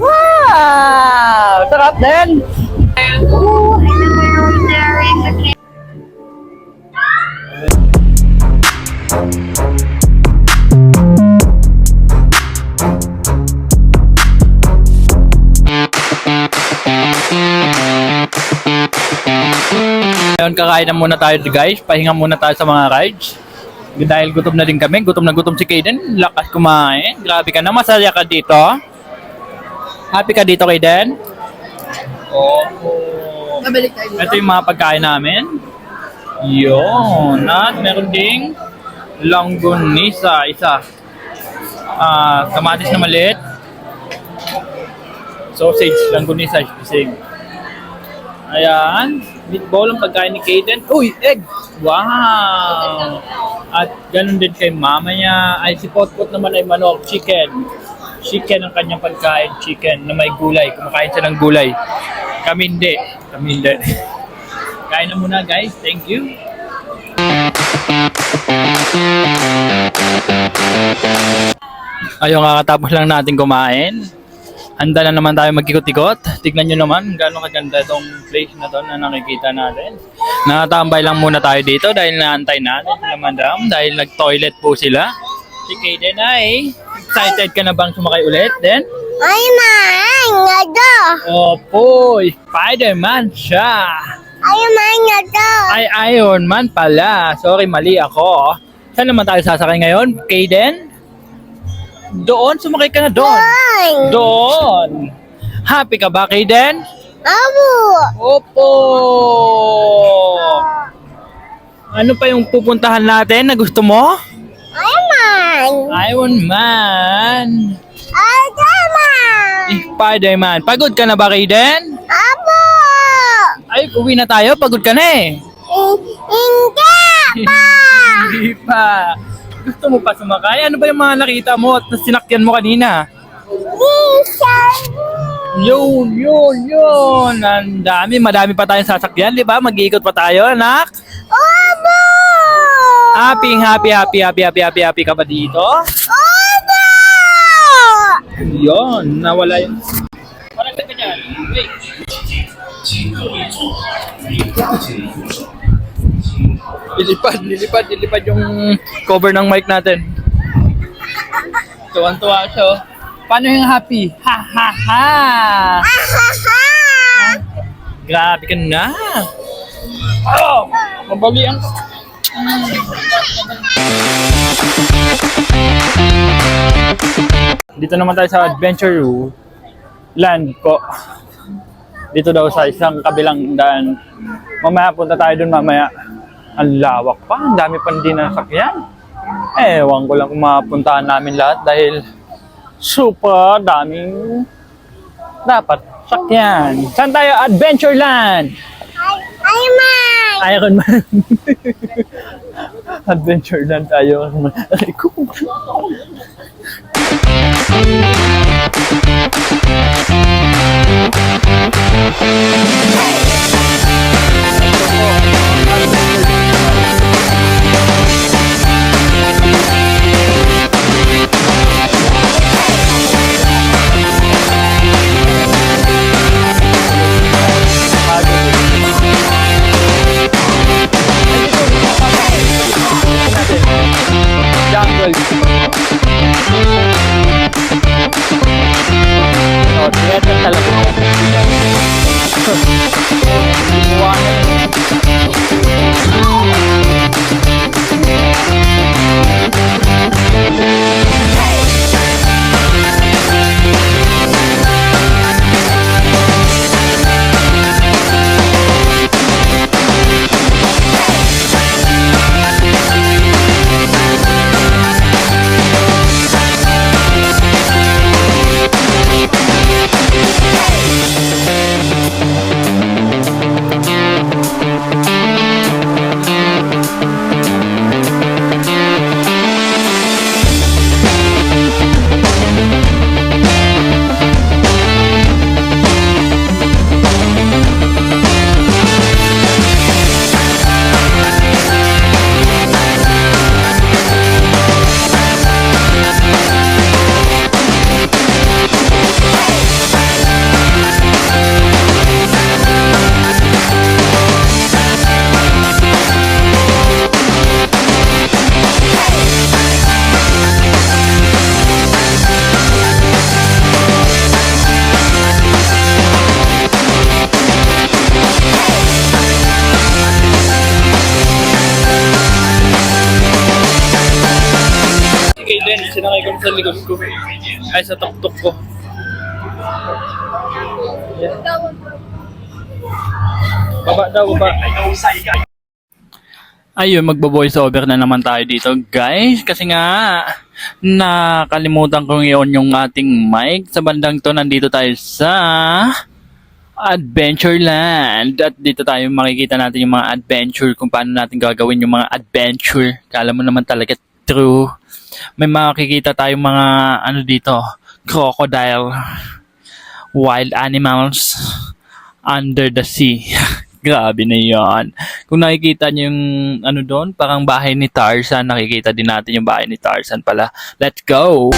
Wow! Sarap din! Ngayon kakain na muna tayo guys, pahinga muna tayo sa mga rides. Dahil gutom na din kami, gutom na gutom si Kaden, lakas kumain. Grabe ka na, masaya ka dito. Happy ka dito Kaden? Oo. Mabalik tayo dito. Ito yung mga pagkain namin. Yun. At meron ding longganisa, isa. Kamatis na maliit. Sausage, longganisa, isig. Ayan. Meatball ang pagkain ni Kaden. Uy, egg! Wow! At ganun din kay mama niya. Ay, si Potpot naman ay manok, chicken. Chicken ang kanyang pagkain, chicken na may gulay. Kumakain siya ng gulay. Kami hindi. Kami hindi. Kain na muna guys. Thank you. Ayun, kakatapos lang natin kumain. Handa na naman tayo mag-ikot-ikot. Tignan nyo naman gaano kaganda itong place na to na nakikita natin. Nakatambay lang muna tayo dito dahil naantay natin sila madam. Dahil nag-toilet po sila. Si Kaden ay excited ka na bang sumakay ulit? Then? Ay, man! Ngado! Opo, Spider-Man siya. Ay, man! Ngado! Ay, Iron Man pala. Sorry, mali ako. Saan naman tayo sasakay ngayon? Kaden? Doon, sumakay ka na doon. Ay! Doon. Happy ka ba, Kaden? Abo! Opo. Ano pa yung pupuntahan natin na gusto mo? Ay, man! Iron Man. Ay, man! Spider-Man. Pagod ka na ba, Kaden? Abo! Ay, uwi na tayo. Pagod ka na eh. Hindi pa! Hindi pa. Gusto mo pa sumakay? Ano ba yung mga nakita mo at sinakyan mo kanina? Minsan! Yun. Ang dami. Madami pa tayong sasakyan, di ba? Mag-iikot pa tayo, anak. Abo! Happy ka ba dito? Abo! Yun, nawala yung... Parang ka dyan. Wait. Lilipad yung cover ng mic natin. Tuwan-tuwa siya. Oh. Paano yung happy? Ha ha ha! Grabe ka na! Oh! Mabalian ka! Dito naman tayo sa Adventure Land po. Dito daw sa isang kabilang daan. Mamaya punta tayo dun mamaya. Ang lawak pa, ang dami pa din na sakyan. Ewan ko lang kung mapuntahan namin lahat dahil super daming dapat sakyan. Saan tayo? Adventureland! Ay, man! Iron Man. Adventureland tayo. Aray ko. Jungle. No, theater talaga. Kaden, sinakay ko sa likod ko. Ay, sa tuktok ko. Yeah. Baba daw, baba. Ayun, magbo-voice over na naman tayo dito, guys. Kasi nga, nakalimutan kong i-on yung ating mic. Sa bandang to, nandito tayo sa Adventureland. At dito tayo makikita natin yung mga adventure, kung paano natin gagawin yung mga adventure. Kala mo naman talaga true. May makikita tayong mga, ano dito, crocodile, wild animals, under the sea. Grabe na yan. Kung nakikita niyo yung ano doon, parang bahay ni Tarzan, nakikita din natin yung bahay ni Tarzan pala. Let's go!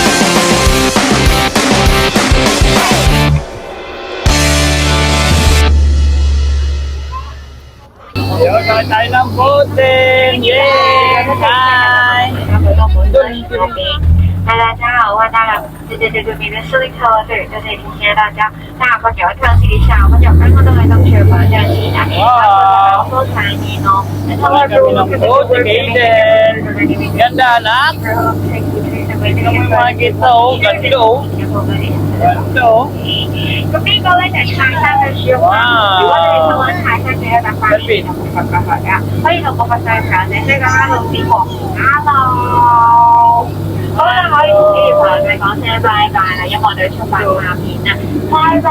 Yo, kakain tayo ng boating! Yay! Hi! 大家好，欢迎大家对面的视力科对，就是提醒大家，大家要跳起一下，我就刚刚都来到学校站起来，然后才你呢，然后 kami ng boating, Aiden! Ganda, anak! Tingnan mo yung makikita, oh. Ganda, oh. Ganda, oh. 隔壁高在台上山的时候，如果你从台上觉得打发你，可以同我分享下你呢個 Hello 節目 Hello。好啦，可以同啲朋友仔講聲拜拜啦，因為我哋出發下片啦，拜拜。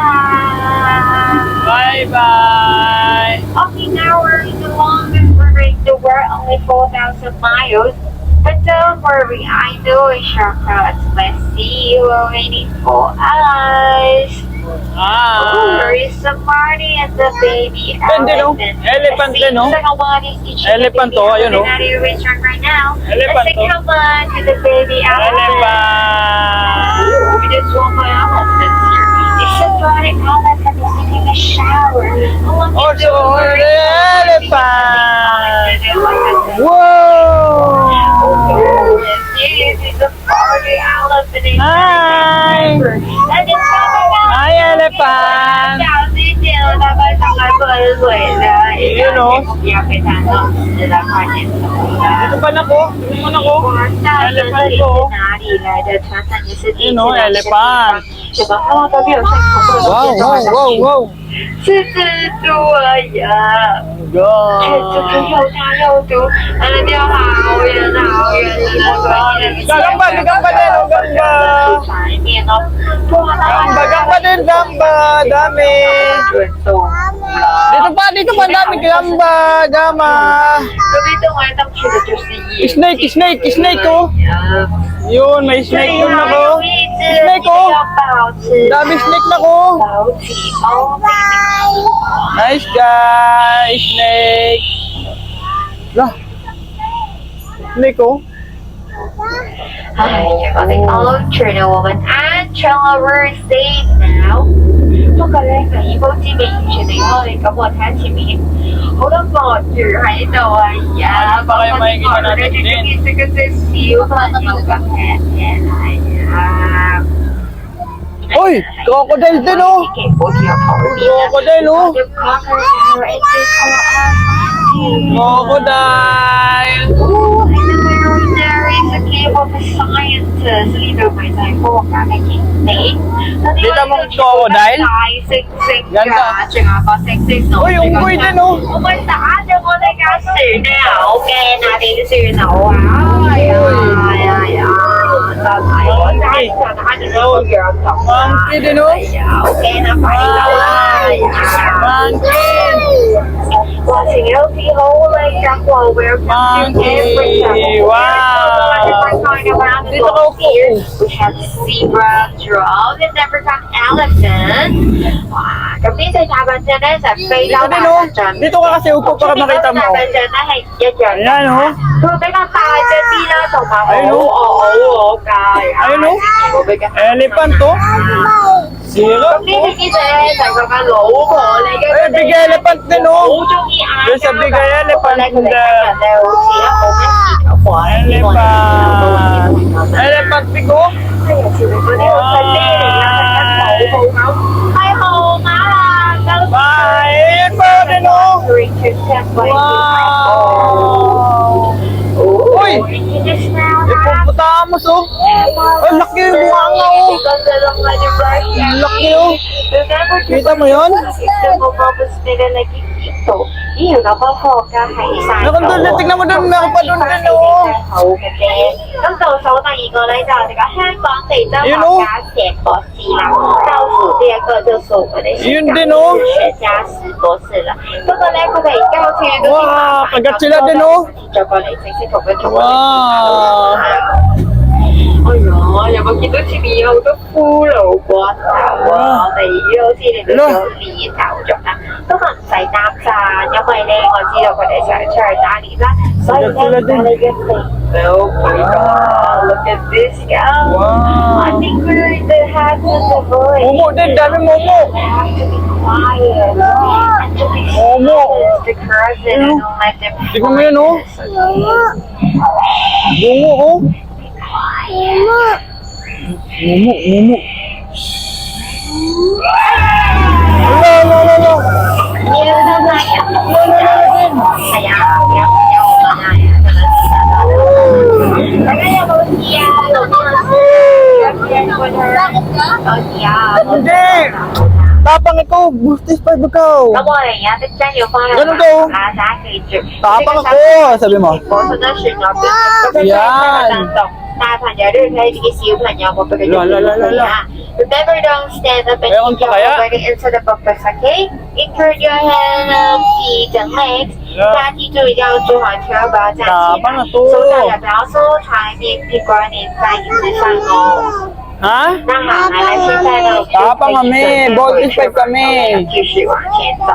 Bye bye! Okay, now we're in the longest river in the world, only 4,000 miles. But don't worry, I know a shortcut. Let's see you are waiting for us. Oh, there is the Marty and the baby Ganda, no? Elephant din, no? Elephant to, ayun, no? Right now. Elephant Let's say to. come on to the baby elephant. Elephant! Ooh, we just want my elephant here. It's a Marty elephant is taking a shower. Also, the elephant! Whoa! This is a party elephant. Hi! And it's coming out. Hi, elephant! Yun, no? Dito pa na ko? Dito pa na ko? Elephant ko. Yun, no? Elephant! Wow, wow, wow, wow! 是蜘蛛啊呀！ God! 这个又大又毒，掉好远好远的那个。 Gamba, gamba din, oh, gamba! 反面哦， Gamba, gamba din, gamba! Dami! 运动了。 Dito pa, dami gamba! Gama! 隔壁动来动去的就是野 Snake, snake, snake, oh! 呀。 Yun, may snake doon ako. 一只 Snake, oh! 要保持 Dami snake na ko! 保体哦。 Nice guys! Snake! Lah! Snake, oh! 哎，这个的安全啊，我们安全了，we're safe now。不過咧，就以保之未完全離開你，咁我睇前面好多鱷魚喺度啊！而家baka yung makikita natin din. 呢隻小朋友嘅平平係啊！ Uy! Crocodile din, oh! Crocodile, oh! Crocodile! Oh, and then there is a cave of a scientist. Dito may tayo po kakakit. Dito mong crocodile? Ganda. Uy, unggoy din, oh! 我們打咗我哋架船啊！好驚啊！你啲船好啊！哎呀哎呀！真係我揸就打住個腳頭。 Monkey din, oh! 哎呀！好驚啊！快啲走啦！哎呀！ Monkey! 哇！前幾好似好靚㗎喎，we're Monkey! Wow! Dito ka upo. We have zebra, giraffe, and African elephant. 哇！咁呢隻大笨象咧就非洲 Dito 大 din, oh! 笨象。 Dito ka kasi upo para makita mo. 大笨象咧係一樣㗎。 Ayan, oh! 佢會比較大隻啲啦，同埋好ayun, oh. 餓㗎。 Ayun, oh! 會比較 Elephant, oh! Zero, 咁呢 oh! 隻咧就係佢嘅老婆嚟嘅。 Eh, big elephant din, 好 oh! 中意嗌 There's a big elephant 咧，佢哋 there. 人咧好似一個咩事頭婆咧，希望 Elephant! Elephant big, oh! 係有時嗰啲好細咩嚟㗎，一冇號口，係號碼啦，都 Bye! Ayun pa din, oh! Wow! Wow! Uy! You just now Ipuputa Amos, oh. Ang laki yung bunganga, oh. Ang laki, oh. Kita mo yun? Meron doon, tignan mo doon, meron pa doon din, oh. Yun, oh. Yun din, oh. Wow, kagat sila din, oh. Wow. Ôi giời, mà khi tới TV đâu có full rồi quá wow, tại vì好似你哋有年頭咗啦，都可能唔使擔咋，因為咧我知道佢哋想出去打獵啦，所以咧我哋嘅肥佬佢講 Look at this guy Wow. I think really they have to avoid Momo din, dami momo. have to be quiet and to be Momo. silent because they don't let them Tignan mo yun, oh. Bungo, oh. Mumu. Wala. Hindi. Tapang ikaw. Bustis pa ikaw. Ganun ko. Tapang ako. Sabi mo. Yan. 大朋友都要睇啲小朋友冇俾佢用啊！Remember, don't stand up and Meron eat pa kaya? your way into the buffet, okay? Include your hands, feet, and legs. 大家记住一定要做好条，不要站起来。手脚也不要收长一点，屁股粘在椅子上哦。 Ha? 那好，来现在呢， Tapang kami. Bold respect kami. 继续往前走，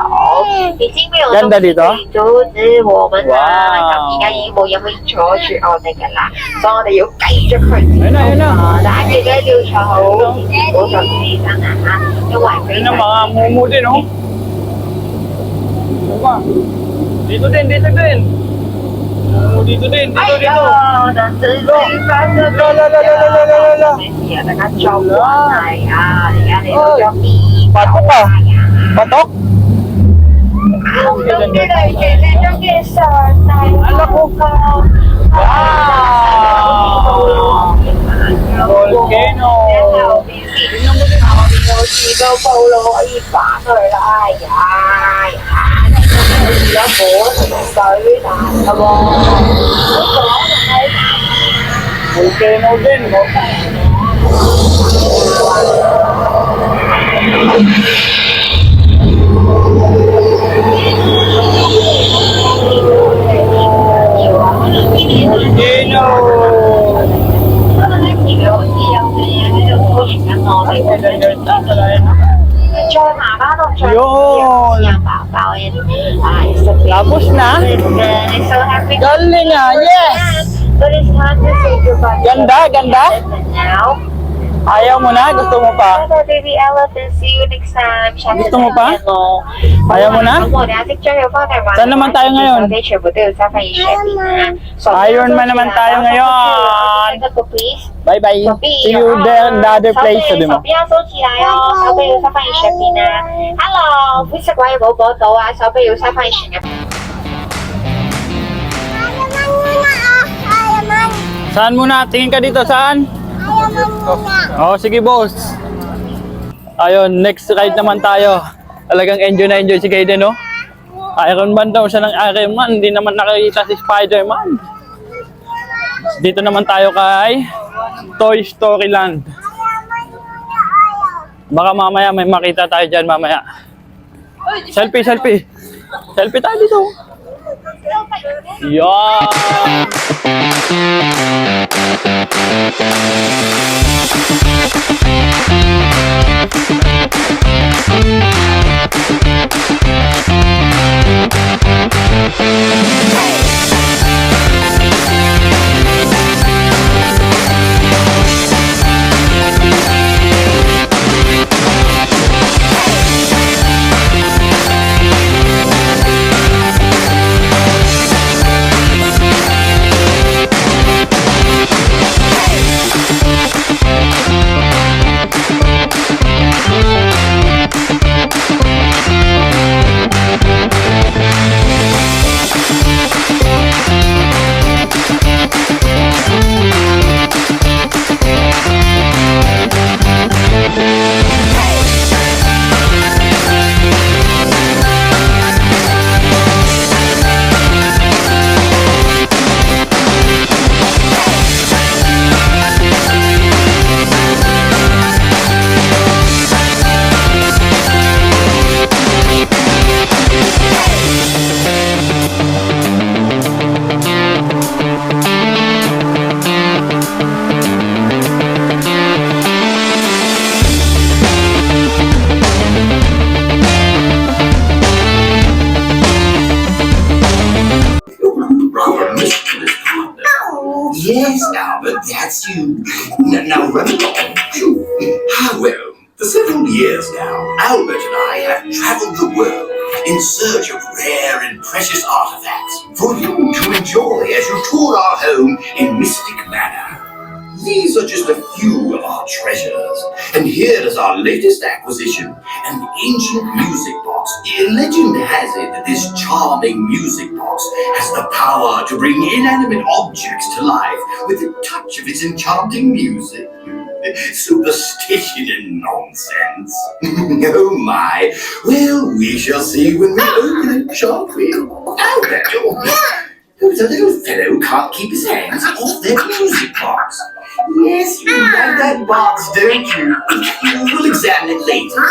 已经没有 Ganda dito? 阻止我们啦。 Wow. 咁而家已經冇任何阻住我哋噶啦，所以我哋要繼續去前 Ayun na. 進。大家記得要坐好，保重自身啊嚇，因為非 Ayun 常 ang mga mumu din, oh. Diba? Dito din. Mumu dito din. 哎 Dito. 呦，等真係發生咩事啊？大家做關係啊！而家你到咗邊 Patok ka. Patok? 中嘅嚟嘅，你中嘅上帝， Ala ko. Wow! Volcano. 有時個暴露可以翻去啦，哎呀，而家火同水大嘅喎，Volcano din. Tapos na? Galing ah, yes! Ganda? Ayaw mo na? Gusto mo pa? Baby elephant, see you next time. Gusto mo pa? Ayaw mo na? Saan naman tayo ngayon? Ironman naman tayo ngayon. Bye-bye. See you there in the other place, sabi mo. 手臂要收起来哦，手臂要放你身邊啊。Hello，灰色鬼冇播到啊，手臂要放你身邊。 Saan muna? Tingin ka dito, saan? Oh, sige boss. Ayun, next ride naman tayo. Talagang enjoy na enjoy si Kaden, no? Iron Man daw siya ng Iron Man. Hindi naman nakikita si Spider-Man. Dito naman tayo kay Toy Story Land. Baka mamaya may makita tayo dyan mamaya. Selfie. Selfie tayo dito. that's you. Now run along. Well, for several years now, Albert and I have traveled the world in search of rare and precious artifacts for you to enjoy as you tour our home in Mystic Manor. These are just a few of our treasures, and here is our latest acquisition, an ancient music box. Legend has it that this charming music box has the power to bring inanimate objects to life with a touch of its enchanting music. Superstition and nonsense. Oh my. Well, we shall see when we open it, shan't we? Albert, who's a little fellow who can't keep his hands off their music box. Yes, you like that box, don't you? We'll examine it later.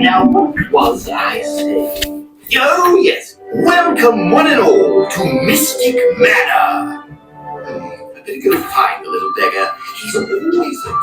Now, what was I saying? Oh, yes. Welcome, one and all, to Mystic Manor. I better go find the little beggar. He's always at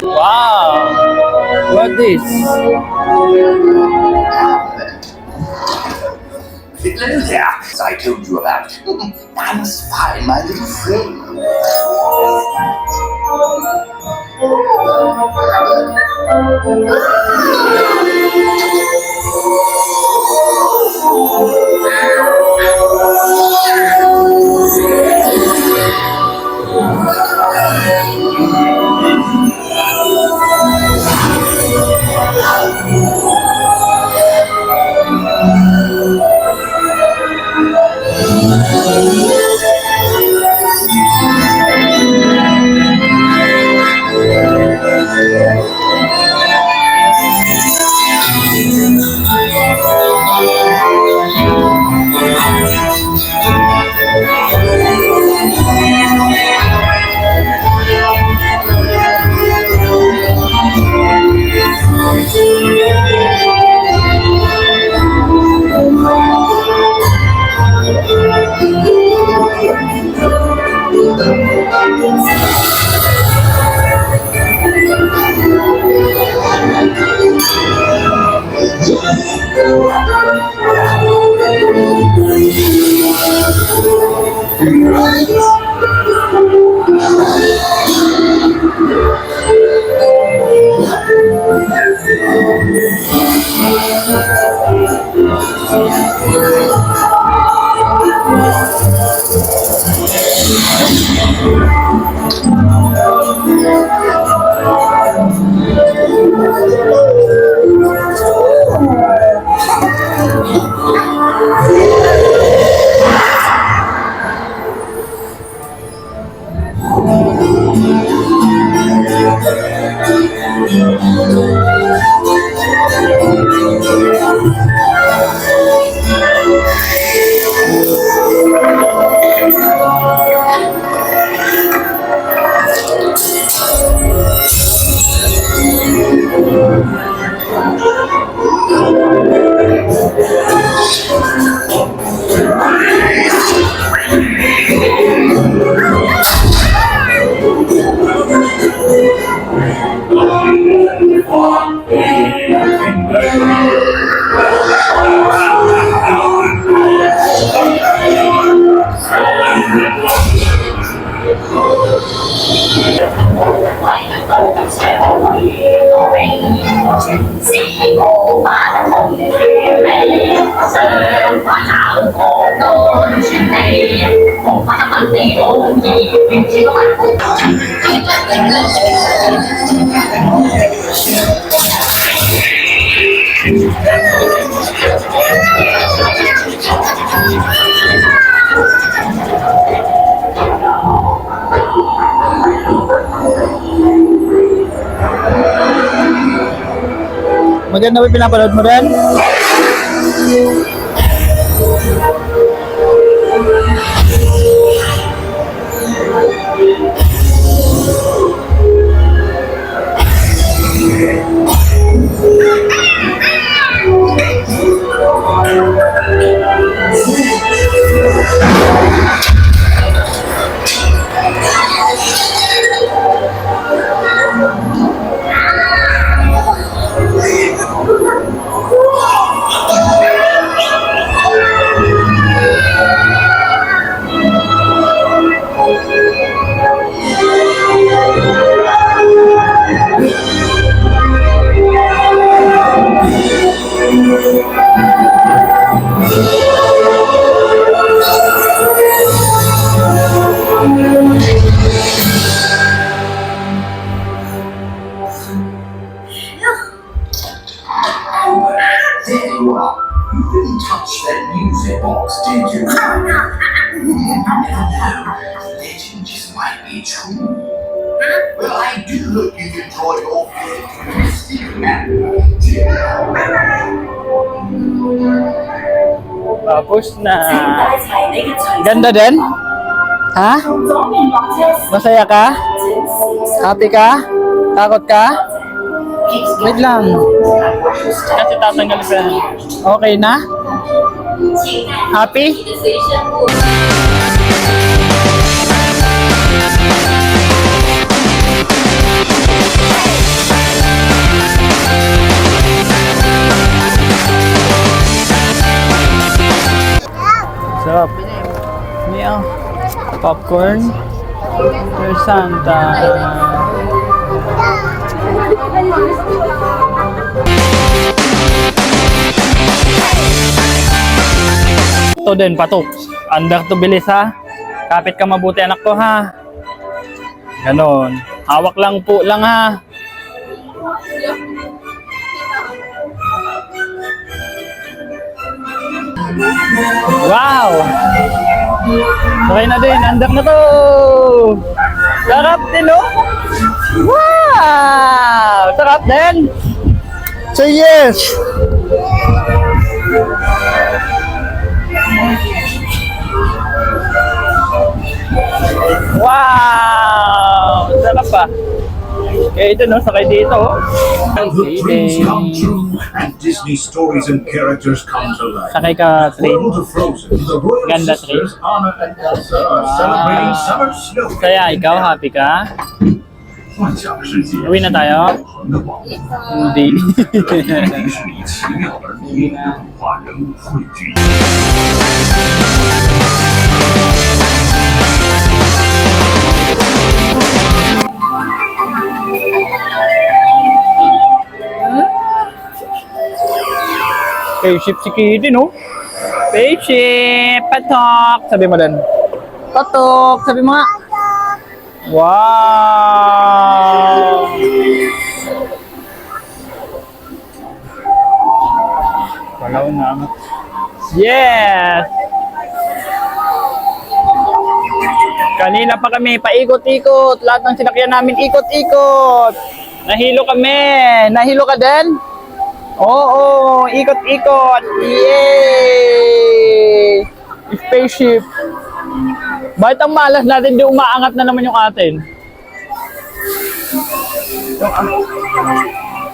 Wow! What this? Hello there, as I told you about. I must find my little friend. Maganda ba pinapanood mo rin? Legend just might be true. Well, I do hope you enjoyed all the Steve Tapos na. Ganda din? Ha? Masaya ka? Happy ka? Takot ka? Wait lang. Kasi tatanggal ka. Okay na? Happy? Sarap. Meow. Popcorn. There's Santa. Ito din, patok. Under to bilis ha. Kapit ka mabuti anak ko ha. Ganon. Hawak lang po lang ha. Wow! Okay na din, andak na to! Sarap din, no? Wow! Sarap din! Say yes! Wow! Sarap pa! Kaya ito, no? Sakay dito, oh. Childhood dreams come true, and Disney stories and characters come to life. Sakay ka train. World of Frozen, the royal Ganda sisters Anna and Elsa are celebrating summer snow. Kaya ikaw, happy ka? 幻想世界， Uwi na tayo? 恒的网络， Hindi. 迪士尼奇妙而迷人的动画人物汇聚。 Spaceship si Kitty, no? Spaceship! Patok! Sabi mo din. Patok! Sabi mo nga. Wow! Walaw na. Yes! Kanina pa kami, paikot-ikot. Lahat ng sinakyan namin, ikot-ikot. Nahilo kami. Nahilo ka din? Oo, ikot-ikot. Yay! Spaceship. Bakit ang malas natin, di umaangat na naman yung atin?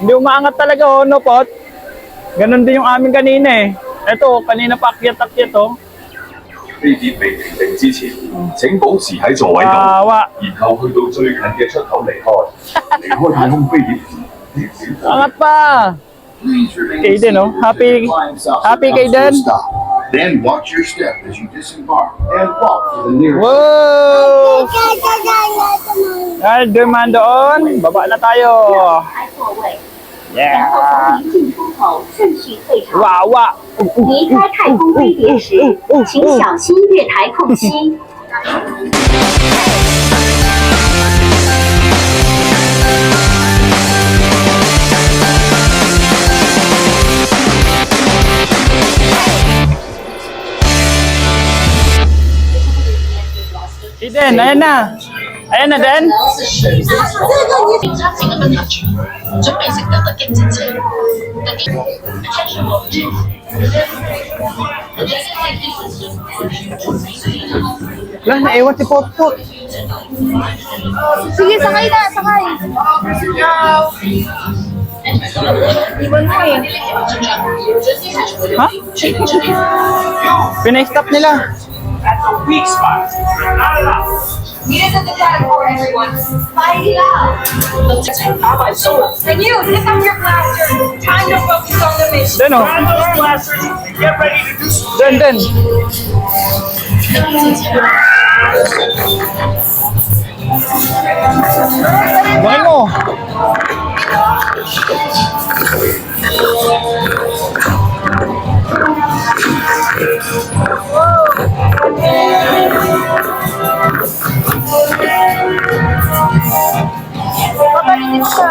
Hindi umaangat talaga, oh, no, Pot? Ganon din yung amin kanina, eh. Ito, kanina pa akyat-akyat, oh. 飛碟未停定之前，請保持喺座位度， Wawa. 然後去到最近嘅出口離開。離開太空飛碟時， Angat pa. Kaden, no? Happy, happy Kaden. Then watch your step as you disembark and walk to the nearest. Wow! Ay, dumaan doon. Baba na tayo. 排座位， Yeah! 然后从离境出口顺序退场。 Wawa! 离开太空飞碟时，请小心月台空隙。 Eden, ayan na. Ayan na, Den. 揸正嘅問題住，準備食得特激直情，特激係什麼？ Wala, naiwan si Potpot. Sige, sakay na, sakay. Iwan mo eh. Ha? Pinay-stop nila. That's a weak spot. Not enough. Meet us at the platform, everyone. Fight it out. And you, pick up your blaster. Time to focus on the mission. Den, oh. Grab those blasters and get ready to do some. Den, Den. Bakit mo? Babalikin siya.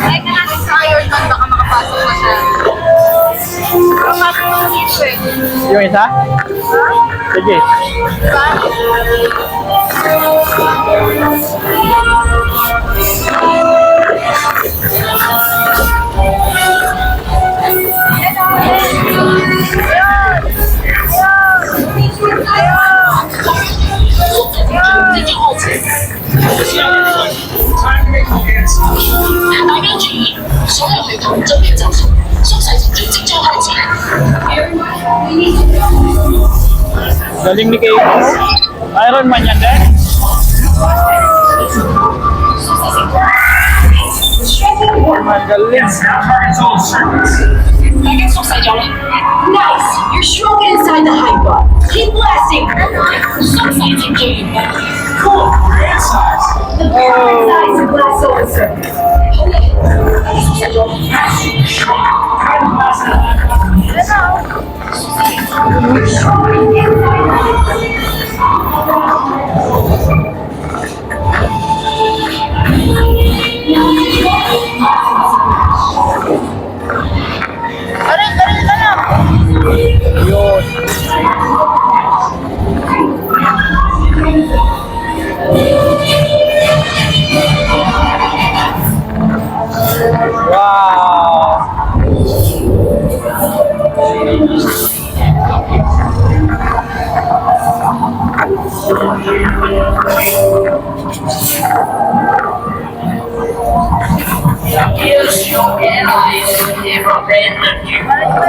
Like na natin sa Iron Man, baka makapasok na siya. Pumasok na dito eh. Yung isa? Sige. Diba?代表注意，所有系统準備就緒，縮細程序即將開始。 Galing ni Kate. Iron Man yan din. Iron Man galing. 大家縮細咗啦。Nice, you're strong inside the hyper. Keep blasting. 縮細程序完畢。Cool. The perfect size to blast over, sir. 好嘅，大家縮細咗。 Yun. Wow.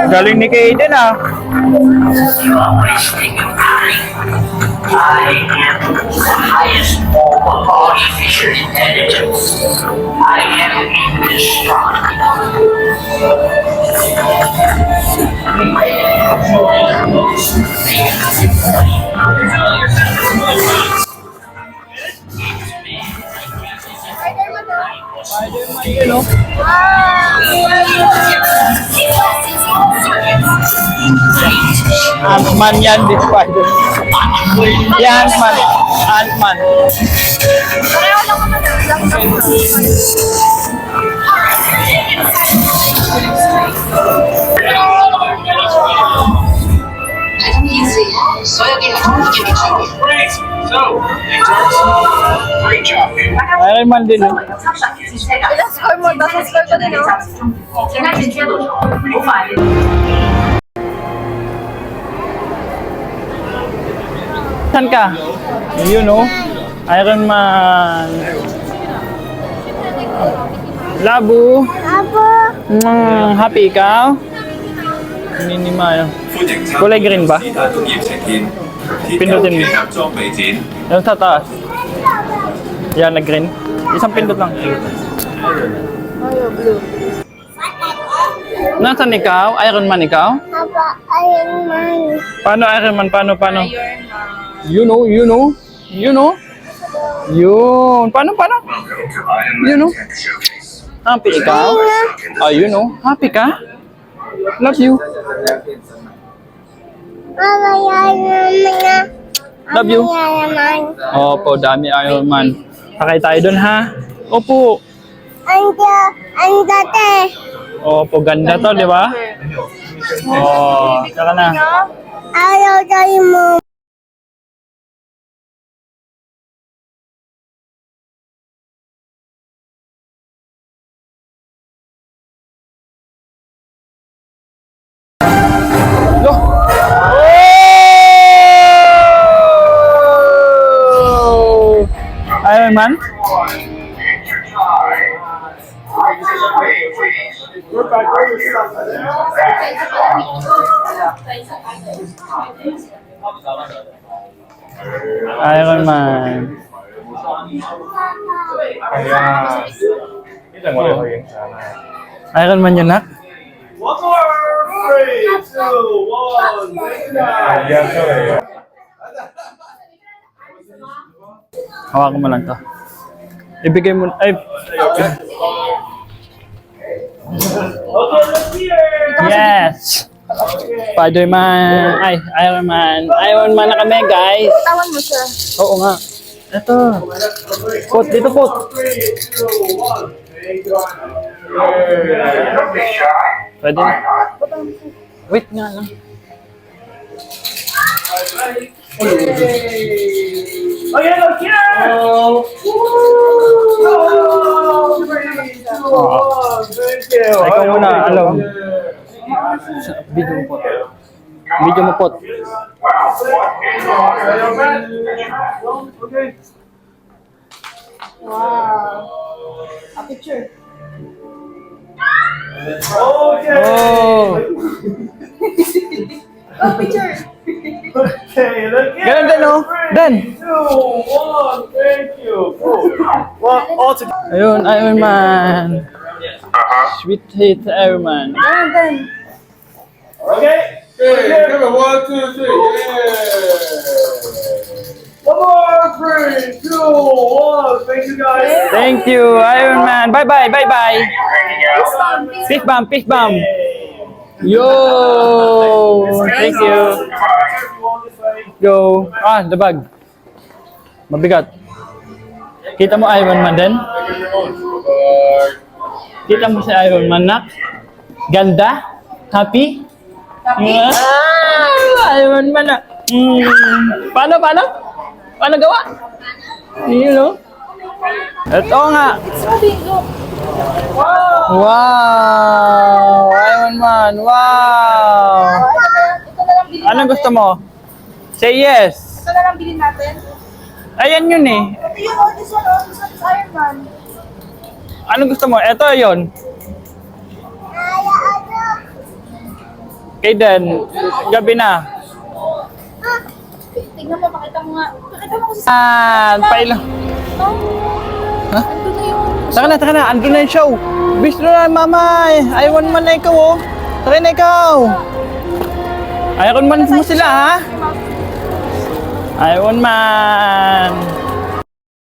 Galing ni Kaden ah. You are wasting your time. I am the highest form of artificial intelligence. I am indestructible. Spider-Man yun oh. Ant-Man yan, di Spider-Man. Yan, Ant-Man. Ant-Man. Pareho lang naman. Iron Man din oh. Ilang score mo? Basta score ko din, oh. 现在是贴多少？无法理解。 Saan ka? Yun oh. Iron Man. Labu. Happy ikaw? Hindi mayo. Kulay green ba? Pindutin mo. Yung sa taas. Yan, nag-green. Isang pindot lang. Nasaan ikaw? Iron Man ikaw? Papa, Iron Man. Paano Iron Man? Paano? You know. Yun. Paano? You know. Happy ikaw? Oh, you know. Happy ka? Love you. Papa, Iron Man. Love you. Iron Man. Opo, dami Iron Man. Sakay tayo dun ha? Opo. Ang dati. Opo, ganda to, di ba? Oh, saka na. Ayaw tayo mo. Oh! Iron Man? Iron Man. Ayan. อย่างไรเขาเองช้า Iron Man yun, nak. One more! 3, 2, 1, yan ka eh. Hawakan mo lang to. Ibigay mo, ay, Okay, let's hear! yes! Spider-Man, ay, Iron Man. Iron Man na kami, guys. Tawan mo siya. Oo nga. Ito. Pot, dito pot. 3, 2, 1. Thank you. Pwede na. Wait nga lang. Okay, look here! Oh, 3, 2, 1. Thank you. Ikaw muna, alam. Video mo pot. Video mo pot. Okay. Wow. A picture. Okay. Oh! Go, picture. Okay, look here. Ganun din, oh. Dan. 3, 2, 1. Thank you. Cool. Well, all together. Ayun, Iron Man. Sweet hit Iron Man. Yan, then. Okay. Okay, come on. 1, 2, 3. Yeah. One more. 3, 2, 1. Thank you, guys. Thank you, Iron Man. Bye-bye, bye-bye. Fist bump, fist bump. Yo! Thank you. Yo. Ah, the bag. Mabigat. Kita mo Iron Man din? Kita mo si Iron Man, nak? Ganda? Happy? Yeah. Ah, Iron Man na. Paano? Paano gawa? You know? Ito nga. Wow! Iron Man, wow! Ito na lang bilhin Anong gusto mo? Say yes. Ito na lang bilhin natin. Ayan yun eh. Ito yun, oh, this one, oh, this one is Iron Man. Anong gusto mo? Ito yun. Kaden, gabi na. Tignan mo, pakita mo nga. Pakita mo kasi sa... Pailo. Ha? Ando na yung... Taka na. Ando na yung show. Bis na mama. Iron Man na ikaw oh. Taka na ikaw. Iron Man mo sila ha? Iron Man.